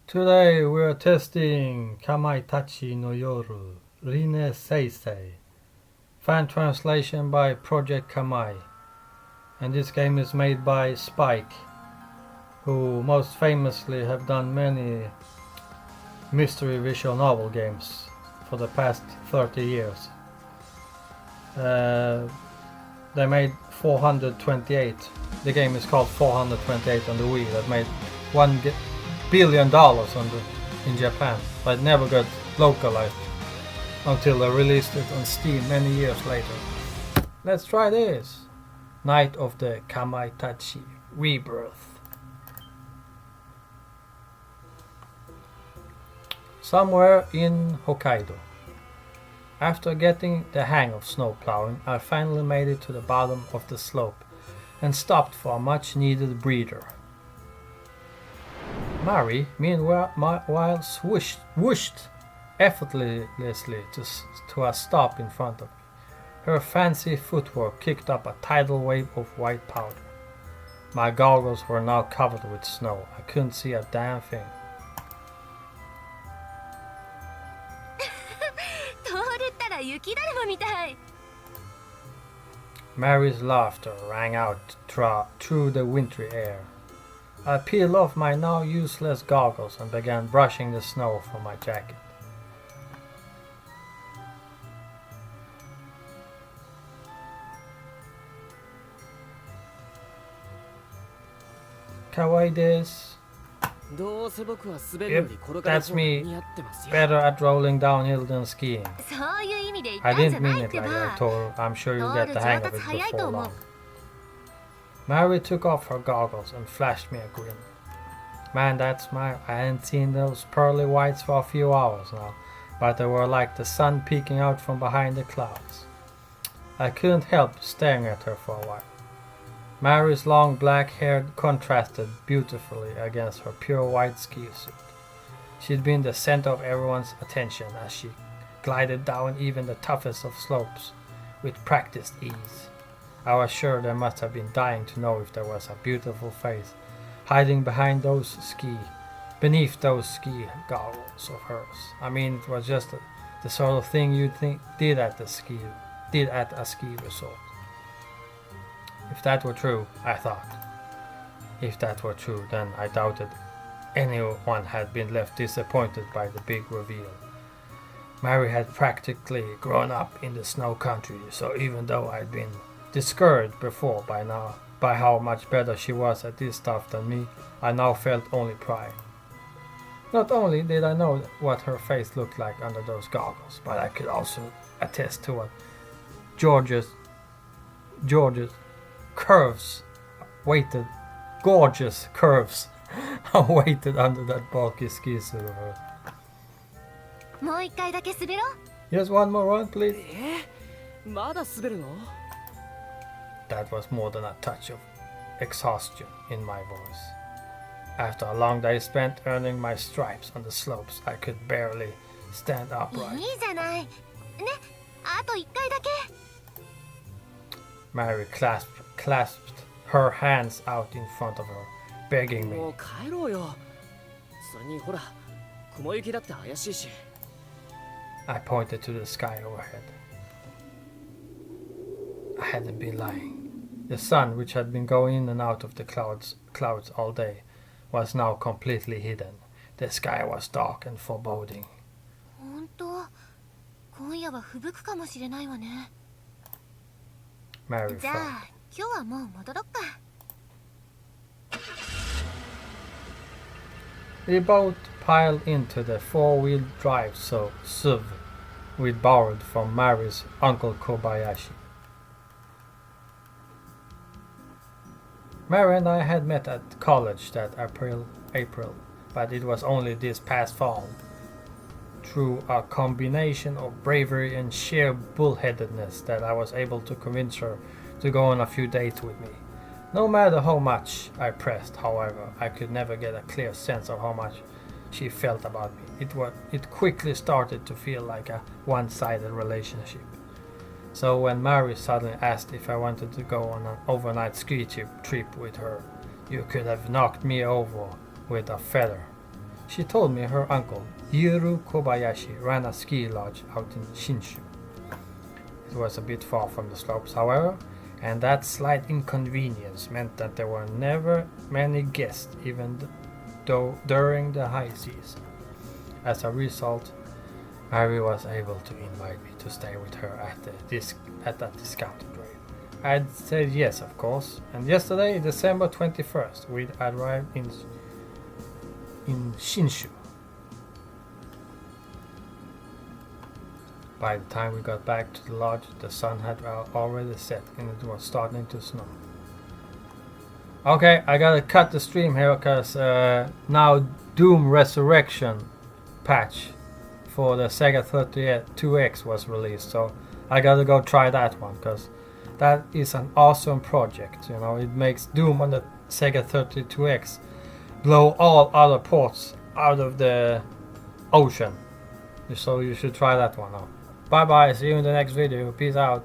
Today we are testing Kamaitachi no Yoru, Rine Seisei. Fan translation by Project Kamai. And this game is made by Spike, who most famously have done many mystery visual novel games for the past 30 years. They made 428. The game is called 428 on the Wii. That made $1 billion in Japan, but never got localized until they released it on Steam many years later. Let's try this. Night of the Kamaitachi Rebirth. Somewhere in Hokkaido. After getting the hang of snow plowing, I finally made it to the bottom of the slope and stopped for a much needed breather. Mari, meanwhile, whooshed effortlessly to a stop in front of me. Her fancy footwork kicked up a tidal wave of white powder. My goggles were now covered with snow. I couldn't see a damn thing. Mary's laughter rang out through the wintry air. I peeled off my now useless goggles and began brushing the snow from my jacket. Kawaii desu. Yep, that's me, better at rolling downhill than skiing. I didn't mean it like that, Toru. I'm sure you'll get the hang of it before long. Mary took off her goggles and flashed me a grin. Man, that smile, I hadn't seen those pearly whites for a few hours now, but they were like the sun peeking out from behind the clouds. I couldn't help staring at her for a while. Mary's long black hair contrasted beautifully against her pure white ski suit. She'd been the center of everyone's attention as she glided down even the toughest of slopes with practiced ease. I was sure they must have been dying to know if there was a beautiful face hiding beneath those ski goggles of hers. I mean, it was just the sort of thing you'd think did at a ski resort. If that were true, I thought. If that were true, then I doubted anyone had been left disappointed by the big reveal. Mary had practically grown up in the snow country, so even though I'd been discouraged before by how much better she was at this stuff than me, I now felt only pride. Not only did I know what her face looked like under those goggles, but I could also attest to what gorgeous curves awaited under that bulky ski suit of hers. Just one more run, please. That was more than a touch of exhaustion in my voice. After a long day spent earning my stripes on the slopes, I could barely stand upright. Mary clasped her hands out in front of her, begging me. I pointed to the sky overhead. I hadn't been lying. The sun, which had been going in and out of the clouds all day, was now completely hidden. The sky was dark and foreboding. Mary frowned. We both piled into the four-wheel drive SUV we'd borrowed from Mary's uncle Kobayashi. Mary and I had met at college that April, but it was only this past fall, through a combination of bravery and sheer bullheadedness, that I was able to convince her to go on a few dates with me. No matter how much I pressed, however, I could never get a clear sense of how much she felt about me. It quickly started to feel like a one-sided relationship. So when Mary suddenly asked if I wanted to go on an overnight ski trip with her, you could have knocked me over with a feather. She told me her uncle, Hiro Kobayashi, ran a ski lodge out in Shinshu. It was a bit far from the slopes, however, and that slight inconvenience meant that there were never many guests, even though during the high season. As a result, Mary was able to invite me to stay with her at that discounted rate. I said yes, of course, and yesterday, December 21st, we arrived in Shinshu. By the time we got back to the lodge, the sun had already set and it was starting to snow. Okay, I gotta cut the stream here because now Doom Resurrection patch for the Sega 32X was released, so I gotta go try that one because that is an awesome project. You know, it makes Doom on the Sega 32X blow all other ports out of the ocean, so you should try that one out. Bye bye, see you in the next video, peace out.